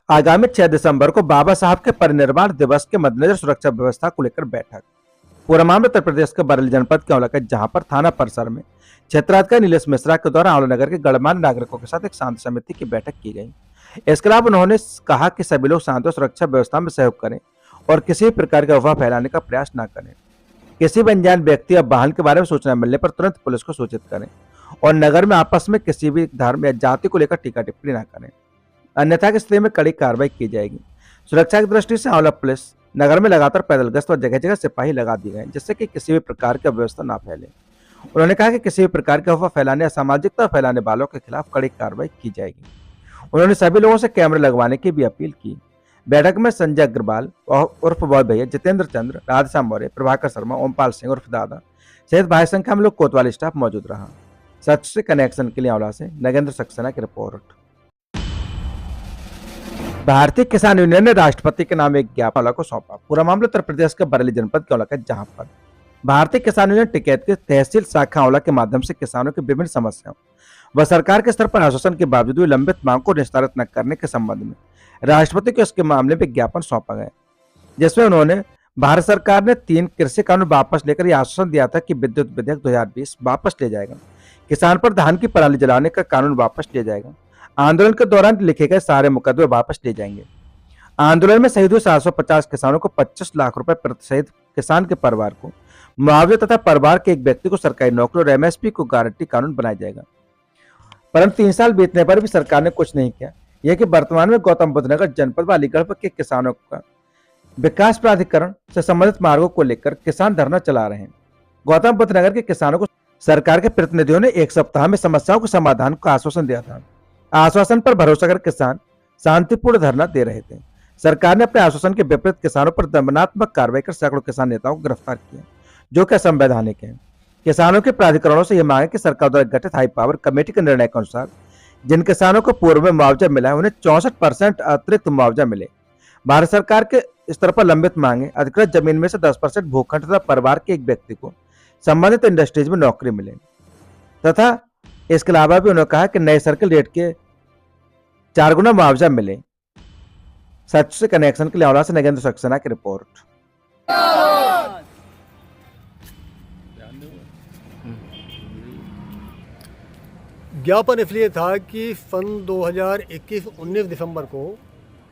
आगामी 6 दिसंबर को बाबा साहब के परिनिर्वाण दिवस के मद्देनजर सुरक्षा व्यवस्था को लेकर बैठक। पूरा मामला उत्तर प्रदेश के बरेली जनपद के औलख है, जहां पर थाना परिसर में क्षेत्राधिकारी नीलेश मिश्रा के द्वारा आंवला नगर के गणमान्य नागरिकों के साथ एक शांति समिति की बैठक की गई। इसके अलावा उन्होंने कहा कि सभी लोग शांति और सुरक्षा व्यवस्था में सहयोग करें और किसी भी प्रकार की अफवाह फैलाने का प्रयास न करें। किसी भी अनजान व्यक्ति या वाहन के बारे में सूचना मिलने पर तुरंत पुलिस को सूचित करें और नगर में आपस में किसी भी धर्म या जाति को लेकर टीका टिप्पणी न करें, अन्यथा की स्थिति में कड़ी कार्रवाई की जाएगी। सुरक्षा की दृष्टि से आंवला पुलिस नगर में लगातार पैदल गश्त और जगह जगह सिपाही लगा दिए गए, जिससे कि किसी भी प्रकार की अव्यवस्था ना फैले। उन्होंने कहा कि किसी भी प्रकार की अफवाह फैलाने, असामाजिकता फैलाने वालों के खिलाफ कड़ी कार्रवाई की जाएगी। उन्होंने सभी लोगों से कैमरे लगवाने की भी अपील की। बैठक में संजय अग्रवाल उर्फ बॉय भैया, जितेंद्र चंद्र, राधेश्याम मौर्य, प्रभाकर शर्मा, ओमपाल सिंह उर्फ दादा सहित भारी संख्या में लोग कोतवाली स्टाफ मौजूद रहा। सच से कनेक्शन के लिए आंवला से नगेंद्र सक्सेना की रिपोर्ट। भारतीय किसान यूनियन ने राष्ट्रपति के नाम एक ज्ञापन को सौंपा। पूरा मामला उत्तर प्रदेश के बरेली जनपद के औलख है, जहां पर भारतीय किसान यूनियन टिकैत की तहसील शाखा आंवला के माध्यम से किसानों की विभिन्न समस्याओं व सरकार के स्तर पर आश्वासन के बावजूद भी लंबित मांग को निस्तारित न करने के संबंध में राष्ट्रपति को इसके मामले में ज्ञापन सौंपा गया, जिसमें उन्होंने भारत सरकार ने 3 कृषि कानून वापस लेकर यह आश्वासन दिया था कि विद्युत विधेयक 2020 वापस ले जाएगा, किसान पर धान की पराली जलाने का कानून वापस ले जाएगा, आंदोलन के दौरान लिखे गए सारे मुकदमे वापस ले जाएंगे। आंदोलन में शहीद हुए 750 किसानों को 25 लाख रुपए प्रति शहीद किसान के परिवार को मुआवजा तथा परिवार के एक व्यक्ति को सरकारी नौकरी और एमएसपी को गारंटी कानून बनाया जाएगा। परंतु 3 साल बीतने पर भी सरकार ने कुछ नहीं किया। यह कि वर्तमान में गौतम बुद्ध नगर जनपद व अलीगढ़ के किसानों का विकास प्राधिकरण से संबंधित मार्गों को लेकर किसान धरना चला रहे हैं। गौतम बुद्ध नगर के किसानों को सरकार के प्रतिनिधियों ने 1 सप्ताह में समस्याओं के समाधान का आश्वासन दिया था। आश्वासन पर भरोसा कर किसान शांतिपूर्ण धरना दे रहे थे। सरकार ने अपने आश्वासन के विपरीत किसानों पर दमनात्मक कार्रवाई कर सैकड़ों किसान नेताओं को गिरफ्तार किया, जो कि असंवैधानिक है। किसानों के प्राधिकरणों से यह मांग है कि सरकार द्वारा गठित हाई पावर कमेटी के निर्णय के अनुसार जिन किसानों को पूर्व में मुआवजा मिला है, उन्हें 64% अतिरिक्त मुआवजा मिले। भारत सरकार के स्तर पर लंबित मांगे अधिकृत जमीन में से 10% भूखंड तथा परिवार के एक व्यक्ति को संबंधित इंडस्ट्रीज में नौकरी मिले तथा इसके अलावा भी उन्होंने कहा कि नए सर्किल रेट के 4 गुना मुआवजा मिले। सच से कनेक्शन के लिए आंवला से नगेंद्र सक्सेना की रिपोर्ट। ज्ञापन इसलिए था कि सन 2021-19 दिसंबर को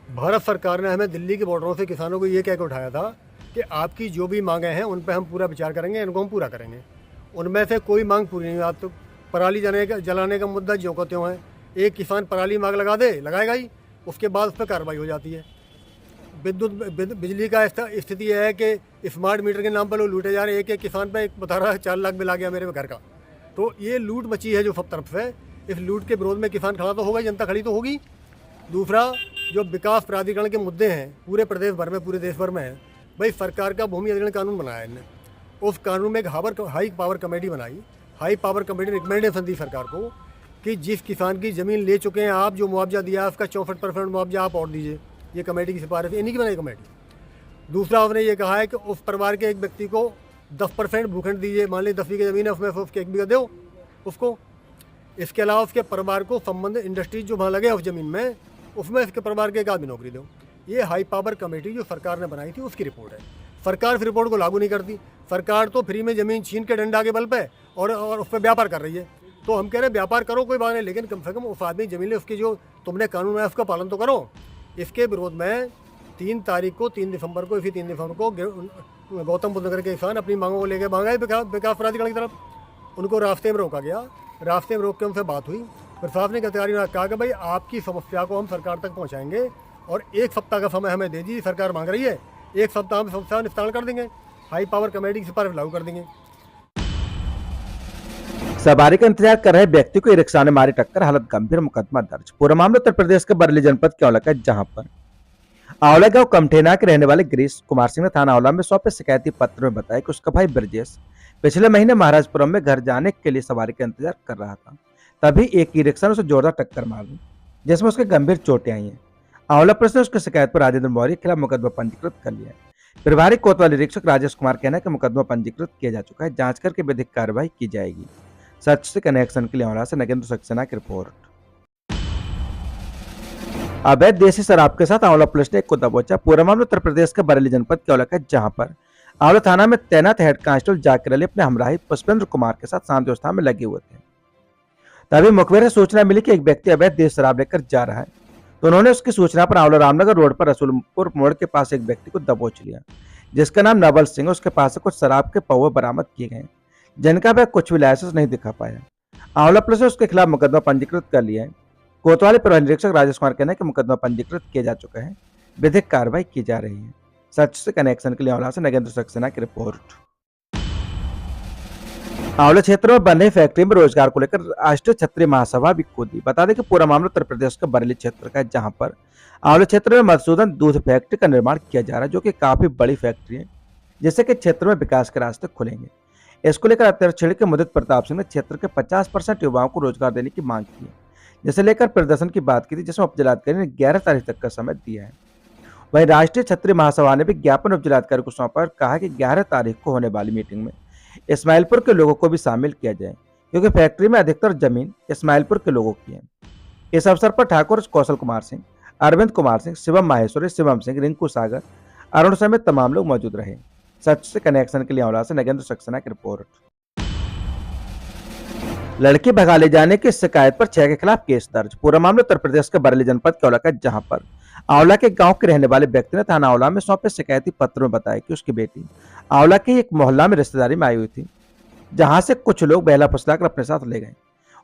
भारत सरकार ने हमें दिल्ली के बॉर्डरों से किसानों को ये कह के उठाया था कि आपकी जो भी मांगें हैं उन पर हम पूरा विचार करेंगे, इनको हम पूरा करेंगे। उनमें से कोई मांग पूरी नहीं हुई। आप तो पराली जलाने का मुद्दा ज्यों का त्यों है। एक किसान पराली मांग लगाएगा ही, उसके बाद उस पर कार्रवाई हो जाती है। बिजली का स्थिति है कि स्मार्ट मीटर के नाम पर लोग लूटे जा रहे हैं। एक किसान पर बता रहा है 4 लाख बिल आ गया मेरे घर का। तो ये लूट मची है जो सब तरफ से। इस लूट के विरोध में किसान खड़ा तो होगा, जनता खड़ी तो होगी। दूसरा, जो विकास प्राधिकरण के मुद्दे हैं पूरे प्रदेश भर में, पूरे देश भर में है। भाई, सरकार का भूमि अधिग्रहण कानून बनाया है इन्होंने। उस कानून में एक हाई पावर कमेटी बनाई। हाई पावर कमेटी ने रिकमेंडेशन दी सरकार को कि जिस किसान की ज़मीन ले चुके हैं आप, जो मुआवजा दिया है उसका 64% मुआवजा आप और दीजिए। ये कमेटी की सिफारिश, इन्हीं की बनाई कमेटी। दूसरा, उसने ये कहा है कि उस परिवार के एक व्यक्ति को 10% भूखंड दीजिए। मान लीजिए 10 बीघे ज़मीन है, उसमें से उसके 1 बीघा दो उसको। इसके अलावा उसके परिवार को संबंधित इंडस्ट्रीज जो वहाँ लगे उस ज़मीन में, उसमें इसके परिवार के एक आदमी नौकरी दो। ये हाई पावर कमेटी जो सरकार ने बनाई थी उसकी रिपोर्ट है। सरकार इस रिपोर्ट को लागू नहीं करती। सरकार तो फ्री में ज़मीन छीन के डंडा के बल पे और उस पर व्यापार कर रही है। तो हम कह रहे हैं व्यापार करो, कोई बात नहीं, लेकिन कम से कम उस आदमी ज़मीन ले, उसकी जो तुमने कानून है उसका पालन तो करो। इसके विरोध में 3 दिसंबर को, इसी 3 दिसंबर को गौतम बुद्ध नगर के किसान अपनी मांगों को लेकर भागा विकास प्राधिकरण की तरफ। उनको रास्ते में रोका गया। रास्ते में रोक के उनसे बात हुई। प्रशासनिक अधिकारियों ने कहा कि भाई आपकी समस्या को हम सरकार तक पहुंचाएंगे और 1 सप्ताह का समय हमें दे दीजिए। सरकार मांग रही है, 1 सप्ताह में समस्या निस्तारण कर देंगे। हाई पावर कमेटी की सिफारिश लागू कर देंगे। सवारी का इंतजार कर रहे व्यक्ति को रिक्शा ने मारी टक्कर, हालत गंभीर, मुकदमा दर्ज। पूरा मामला उत्तर प्रदेश के बरेली जनपद के औलख है, जहां पर आंवला गांव कमठेना के रहने वाले गिरीश कुमार सिंह ने थाना आंवला में सौंपे शिकायती पत्र में बताया कि उसका भाई ब्रजेश पिछले महीने महाराजपुरम में घर जाने के लिए सवारी का इंतजार कर रहा था। तभी एक ई रिक्शा ने उसे जोरदार टक्कर मार दी, जिसमें उसके गंभीर चोटें आई हैं। आंवला पुलिस ने उसकी शिकायत पर राजेंद्र मौर्य के खिलाफ मुकदमा पंजीकृत कर लिया है। प्रभारी कोतवाली निरीक्षक राजेश कुमार कहना है कि मुकदमा पंजीकृत किया जा चुका है, जांच करके विधिक कार्रवाई की जाएगी। सच से कनेक्शन के लिए आंवला से नगेंद्र सक्सेना की रिपोर्ट। अवैध देसी शराब के साथ आंवला पुलिस ने एक को दबोचा। पूरा मामला उत्तर प्रदेश के बरेली जनपद के औला का, जहां पर आंवला थाना में तैनात हेड कांस्टेबल जाकिर अली अपने हमराही पुष्पेंद्र कुमार के साथ शांति व्यवस्था में लगे हुए थे। तभी मुखबिर से सूचना मिली कि एक व्यक्ति अवैध देसी शराब लेकर जा रहा है, तो उन्होंने उसकी सूचना पर आंवला रामनगर रोड पर रसूलपुर मोड़ के पास एक व्यक्ति को दबोच लिया, जिसका नाम नवल सिंह। उसके पास से कुछ शराब के पौवे बरामद किए गए, जिनका वह कुछ भी लाइसेंस नहीं दिखा पाया। आंवला पुलिस ने उसके खिलाफ मुकदमा पंजीकृत कर लिया है। कोतवाली परिवहन निरीक्षक राजेश कुमार कहना है कि मुकदमा पंजीकृत किया जा चुका है, विधिक कार्रवाई की जा रही है। सच से कनेक्शन के लिए आंवला से नगेंद्र सक्सेना की रिपोर्ट। आंवला क्षेत्र में बन रही फैक्ट्री में रोजगार को लेकर राष्ट्रीय क्षत्रिय महासभा भी कूदी। बता दें कि पूरा मामला उत्तर प्रदेश के बरेली क्षेत्र का है, जहां पर आंवला क्षेत्र में मधुसूदन दूध फैक्ट्री का निर्माण किया जा रहा है, जो कि काफी बड़ी फैक्ट्री है, जिससे कि क्षेत्र में विकास के रास्ते खुलेंगे। इसको लेकर अध्यक्ष के मुदित प्रताप सिंह ने क्षेत्र के 50% युवाओं को रोजगार देने की मांग की है, जिसे लेकर प्रदर्शन की बात की थी, जिसमें उपजिलाधिकारी ने 11 तारीख तक का समय दिया है। वहीं राष्ट्रीय क्षत्रिय महासभा ने भी ज्ञापन उपजिलाधिकारी को सौंपा और कहा कि 11 तारीख को होने वाली मीटिंग में इस्माइलपुर के लोगों को भी शामिल किया जाए, क्योंकि फैक्ट्री में अधिकतर जमीन इस्माइलपुर के लोगों की है। इस अवसर पर ठाकुर कौशल कुमार सिंह, अरविंद कुमार सिंह, शिवम माहेश्वरी, शिवम सिंह, रिंकू सागर, अरुण समेत तमाम लोग मौजूद रहे। सच से कनेक्शन के लिए आंवला से नगेंद्र सक्सेना की रिपोर्ट। लड़की भगा ले जाने की शिकायत पर 6 के खिलाफ केस दर्ज। पूरा मामला उत्तर प्रदेश के बरेली जनपद के औला का, जहां पर आंवला के गांव के रहने वाले व्यक्ति ने थाना आंवला में सौंपे शिकायती पत्र में बताया कि उसकी बेटी आंवला के एक मोहल्ला में रिश्तेदारी में आई हुई थी, जहां से कुछ लोग बहला फुसलाकर अपने साथ ले गए।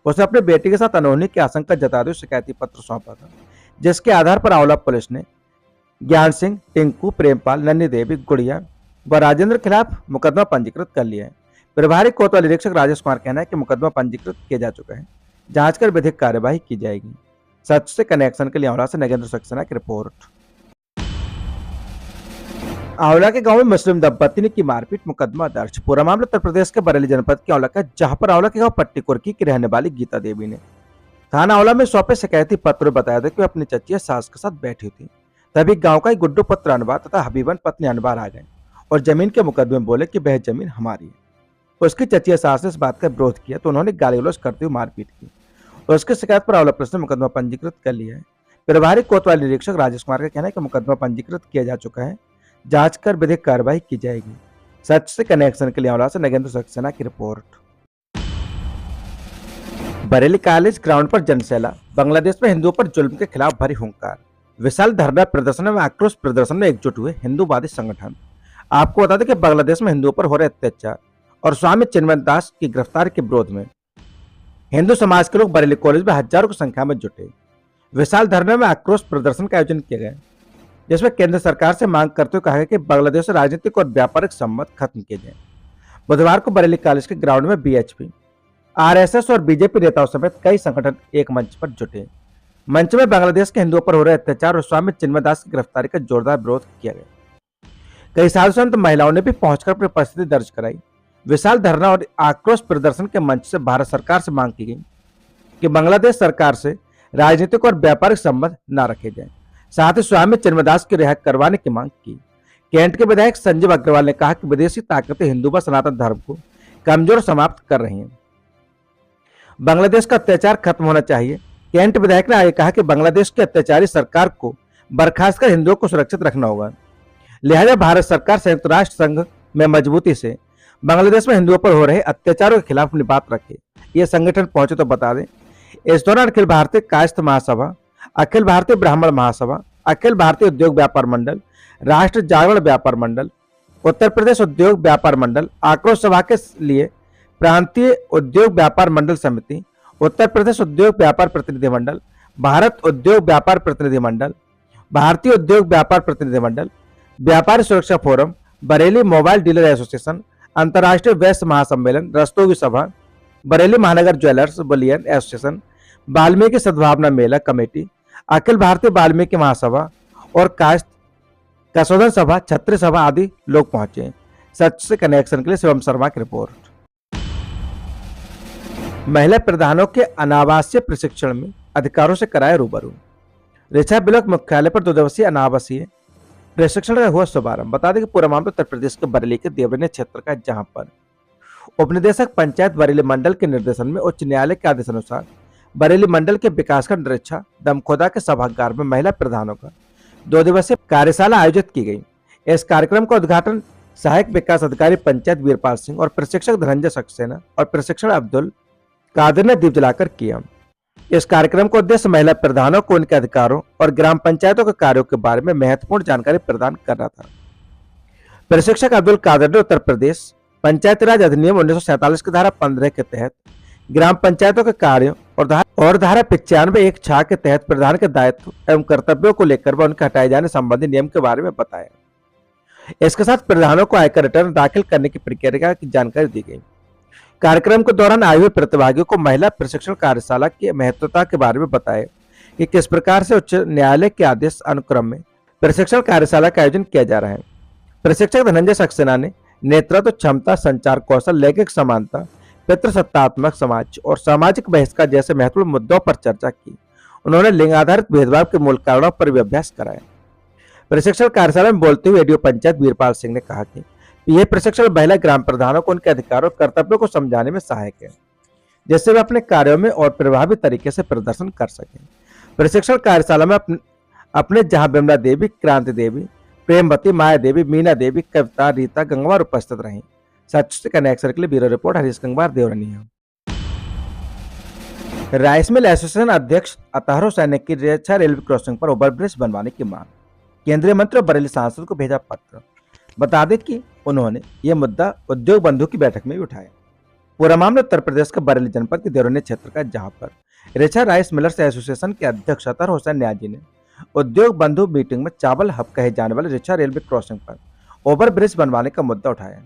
उसने अपने बेटी के साथ अनहोनी की आशंका जताते हुए शिकायती पत्र सौंपा था, जिसके आधार पर आंवला पुलिस ने ज्ञान सिंह, टिंकू, प्रेमपाल, नन्नी देवी, गुड़िया व राजेंद्र के खिलाफ मुकदमा पंजीकृत कर लिया है। प्रभारी कोतवाली निरीक्षक राजेश कुमार कहना है कि मुकदमा पंजीकृत किया जा चुका है, जांच कर विधिक कार्यवाही की जाएगी। सच से कनेक्शन के लिए आंवला से नगेंद्र सक्सेना की रिपोर्ट। आंवला के गांव में मुस्लिम दंपति ने की मारपीट, मुकदमा दर्ज। पूरा मामला उत्तर प्रदेश के बरेली जनपद के आंवला का, जहां पर आंवला के गांव पट्टी कुर्की की रहने वाली गीता देवी ने थाना आंवला में सौंपे शिकायती पत्र में बताया था कि अपनी चचिया सास के साथ बैठी थी। तभी गांव का एक गुड्डू पुत्र अनवर तथा हबीबन पत्नी अनवर आ गए और जमीन के मुकदमे में बोले कि वह जमीन हमारी है। उसकी चचिया सास ने इस बात का विरोध किया तो उन्होंने गाली गलौज करते हुए मारपीट की। उसकी शिकायत पर आंवला पुलिस ने मुकदमा पंजीकृत कर लिया है। प्रभारी कोतवाली निरीक्षक राजेश कुमार का कहना है कि मुकदमा पंजीकृत किया जा चुका है, जांच कर विधिक कार्रवाई की जाएगी। सच से कनेक्शन के लिए आंवला से नगेंद्र सक्सेना की रिपोर्ट। बरेली कॉलेज ग्राउंड पर जनसैलाब। बांग्लादेश में हिंदुओं पर जुल्म के खिलाफ भरी हुंकार। विशाल धरना प्रदर्शन में आक्रोश प्रदर्शन में एकजुट हुए हिंदूवादी संगठन। आपको बता दें कि बांग्लादेश में हिंदुओं पर हो रहे अत्याचार और स्वामी चिन्मय दास की गिरफ्तारी के विरोध में हिंदू समाज के लोग बरेली कॉलेज में हजारों की संख्या में जुटे। विशाल धरने में आक्रोश प्रदर्शन का आयोजन किया गया, जिसमें केंद्र सरकार से मांग करते हुए कहा गया कि बांग्लादेश से राजनीतिक और व्यापारिक संबंध खत्म किए जाए। बुधवार को बरेली कॉलेज के ग्राउंड में बीएचपी, आरएसएस और बीजेपी नेताओं समेत कई संगठन एक मंच पर जुटे। मंच में बांग्लादेश के हिंदुओं पर हो रहे अत्याचार और स्वामी चिन्मय दास की गिरफ्तारी का जोरदार विरोध किया गया। कई साधु संत महिलाओं ने भी पहुंचकर अपनी उपस्थिति दर्ज कराई। विशाल धरना और आक्रोश प्रदर्शन के मंच से भारत सरकार से मांग की गई कि बांग्लादेश सरकार से राजनीतिक और व्यापारिक संबंध न रखे जाएं। साथ ही स्वामी चिन्मयदास की रिहा करवाने की मांग की। कैंट के विधायक संजीव अग्रवाल ने कहा कि विदेशी ताकतें हिंदू व सनातन धर्म को कमजोर और समाप्त कर रही हैं। बांग्लादेश का अत्याचार खत्म होना चाहिए। कैंट विधायक ने आगे कहा कि बांग्लादेश की अत्याचारी सरकार को बर्खास्त कर हिंदुओं को सुरक्षित रखना होगा। लिहाजा भारत सरकार संयुक्त राष्ट्र संघ में मजबूती से बांग्लादेश में हिंदुओं पर हो रहे अत्याचारों के खिलाफ अपनी बात रखे। ये संगठन पहुंचे तो बता दें। इस दौरान अखिल भारतीय कायस्थ महासभा, अखिल भारतीय ब्राह्मण महासभा, अखिल भारतीय उद्योग व्यापार मंडल, राष्ट्र जागरण व्यापार मंडल, उत्तर प्रदेश उद्योग व्यापार मंडल, आक्रोश सभा के लिए प्रांतीय उद्योग व्यापार मंडल समिति, उत्तर प्रदेश उद्योग व्यापार प्रतिनिधि मंडल, भारत उद्योग व्यापार प्रतिनिधि मंडल, भारतीय उद्योग व्यापार प्रतिनिधि मंडल, व्यापारी सुरक्षा forum, Bareilly mobile dealer association, अंतर्राष्ट्रीय वैश्य महासम्मेलन, रस्तोगी सभा, बरेली महानगर ज्वेलर्स बुलियन एसोसिएशन, वाल्मीकि सद्भावना मेला कमेटी, अखिल भारतीय वाल्मीकि महासभा और कायस्थ कसोदन सभा, छत्री सभा आदि लोग पहुंचे। सच से कनेक्शन के लिए शिवम शर्मा की रिपोर्ट। महिला प्रधानों के अनावासीय प्रशिक्षण में अधिकारों से कराए रूबरू। रिछा ब्लॉक मुख्यालय पर 2 दिवसीय अनावासीय प्रशिक्षण का हुआ शुभारंभ। बता दें कि पूरा मामला उत्तर प्रदेश के बरेली के देवरिया क्षेत्र का, जहां पर उपनिदेशक पंचायत बरेली मंडल के निर्देशन में उच्च न्यायालय के आदेशानुसार बरेली मंडल के विकासखंड रिछा दमखोदा के सभागार में महिला प्रधानों का 2 दिवसीय कार्यशाला आयोजित की गई। इस कार्यक्रम का उद्घाटन सहायक विकास अधिकारी पंचायत वीरपाल सिंह और प्रशिक्षक धनंजय सक्सेना और प्रशिक्षण अब्दुल कादिर ने दीप जलाकर किया। इस कार्यक्रम का उद्देश्य महिला प्रधानों को उनके अधिकारों और ग्राम पंचायतों के कार्यों के बारे में महत्वपूर्ण जानकारी प्रदान करना था। प्रशिक्षक अब्दुल कादिर ने उत्तर प्रदेश पंचायती राज अधिनियम 1947 की धारा 15 के तहत ग्राम पंचायतों के कार्यों और धारा 95(1)(6) के तहत प्रधान के दायित्व एवं कर्तव्यों को लेकर व उनके हटाए जाने संबंधी नियम के बारे में बताया। इसके साथ प्रधानों को आयकर रिटर्न दाखिल करने की प्रक्रिया की जानकारी दी गई। कार्यक्रम के दौरान आए हुए प्रतिभागियों को महिला प्रशिक्षण कार्यशाला की महत्वता के बारे में बताया कि किस प्रकार से उच्च न्यायालय के आदेश अनुक्रम में प्रशिक्षण कार्यशाला का आयोजन किया जा रहा है। प्रशिक्षक धनंजय सक्सेना ने नेतृत्व क्षमता, संचार कौशल, लैंगिक समानता, पितृसत्तात्मक समाज और सामाजिक बहिष्कार जैसे महत्वपूर्ण मुद्दों पर चर्चा की। उन्होंने लिंग आधारित भेदभाव के मूल कारणों पर भी अभ्यास कराया। प्रशिक्षण कार्यशाला में बोलते हुए एडीओ पंचायत वीरपाल सिंह ने कहा कि यह प्रशिक्षण महिला ग्राम प्रधानों को उनके अधिकारों और कर्तव्यों को समझाने में सहायक है, जिससे वे अपने कार्यों में और प्रभावी तरीके से प्रदर्शन कर सकें। प्रशिक्षण कार्यशाला में अपने जहां बिमला देवी, क्रांति देवी, प्रेमवती, माया देवी, मीना देवी, कविता, रीता गंगवार उपस्थित रहीं। सच से कनेक्शन के लिए bureau report Harish Gangwar Deoraniya. Rice mill association अध्यक्ष अतहर हुसैन की रिछा रेलवे क्रॉसिंग पर ओवरब्रिज बनवाने की मांग। केंद्रीय मंत्री और बरेली सांसद को भेजा पत्र। बता दें कि उन्होंने ये मुद्दा उद्योग बंधु की बैठक में भी उठाया। पूरा मामला उत्तर प्रदेश के बरेली जनपद के देवरनिया क्षेत्र का, जहां पर रिछा राइस मिलर्स एसोसिएशन के अध्यक्ष अतहर हुसैन न्याजी ने उद्योग बंधु मीटिंग में चावल हब कहे जाने वाले रिछा रेलवे क्रॉसिंग पर ओवरब्रिज बनवाने का मुद्दा उठाया।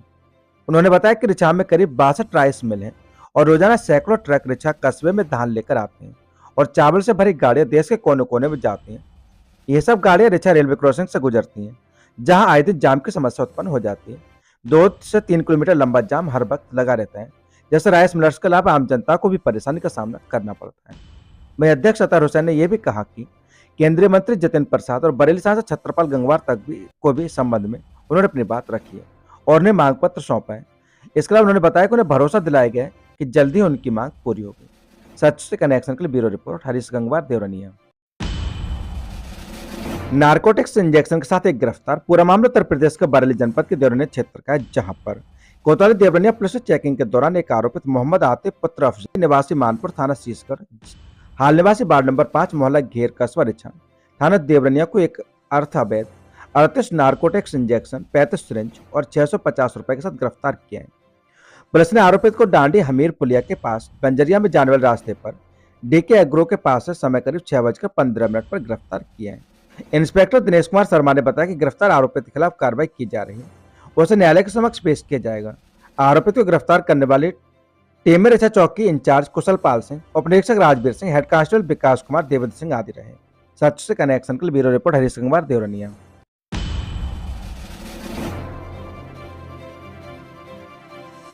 उन्होंने बताया कि रिछा में करीब 62 राइस मिल हैं और रोजाना सैकड़ों ट्रक रिछा कस्बे में धान लेकर आते हैं और चावल से भरी गाड़ियां देश के कोने कोने में जाती हैं। ये सब गाड़ियां रिछा रेलवे क्रॉसिंग से गुजरती हैं, जहां आए दिन जाम की समस्या उत्पन्न हो जाती है। 2 से 3 किलोमीटर लंबा जाम हर वक्त लगा रहता है, जैसे राइस मिलर्स के अलावा आम जनता को भी परेशानी का सामना करना पड़ता है। वहीं अध्यक्ष अतहर हुसैन ने यह भी कहा कि केंद्रीय मंत्री जितेंद्र प्रसाद और बरेली सांसद छत्रपाल गंगवार को भी संबंध में उन्होंने अपनी बात रखी है और उन्हें मांग पत्र सौंपा है। इसके अलावा उन्होंने बताया कि उन्हें भरोसा दिलाया गया है कि जल्दी उनकी मांग पूरी होगी। सच से कनेक्शन के लिए bureau report Harish Gangwar Deoraniya. Narcotics injection के साथ एक गिरफ्तार। पूरा मामला उत्तर प्रदेश के बरेली जनपद के देवरनिया क्षेत्र का है, जहां पर कोतवाली देवरनिया पुलिस चेकिंग के दौरान एक आरोपित मोहम्मद आतिफ पुत्र अफजल निवासी मानपुर थाना सीज कर हाल निवासी वार्ड नंबर 5 मोहल्ला घेर कस्बा रिछा थाना देवरनिया को एक अर्थ अवैध 38 नारकोटिक्स इंजेक्शन, 35 सिरिंज और 650 रुपए के साथ गिरफ्तार किया है। पुलिस ने आरोपित को डांडी हमीर पुलिया के पास बंजरिया में जाने वाले रास्ते पर डीके एग्रो के पास से समय करीब 6:15 पर गिरफ्तार किया है। इंस्पेक्टर दिनेश कुमार शर्मा ने बताया कि गिरफ्तार आरोपित के खिलाफ कार्रवाई की जा रही है, उसे न्यायालय के समक्ष पेश किया जाएगा। आरोपित को गिरफ्तार करने वाली टीम में रिछा चौकी इंचार्ज कुशल पाल सिंह, उप निरीक्षक राजवीर सिंह, हेड कांस्टेबल विकास कुमार, देवेंद्र सिंह आदि रहे। सच से कनेक्शन के लिए ब्यूरो रिपोर्ट हरीश गंगवार देवरनिया।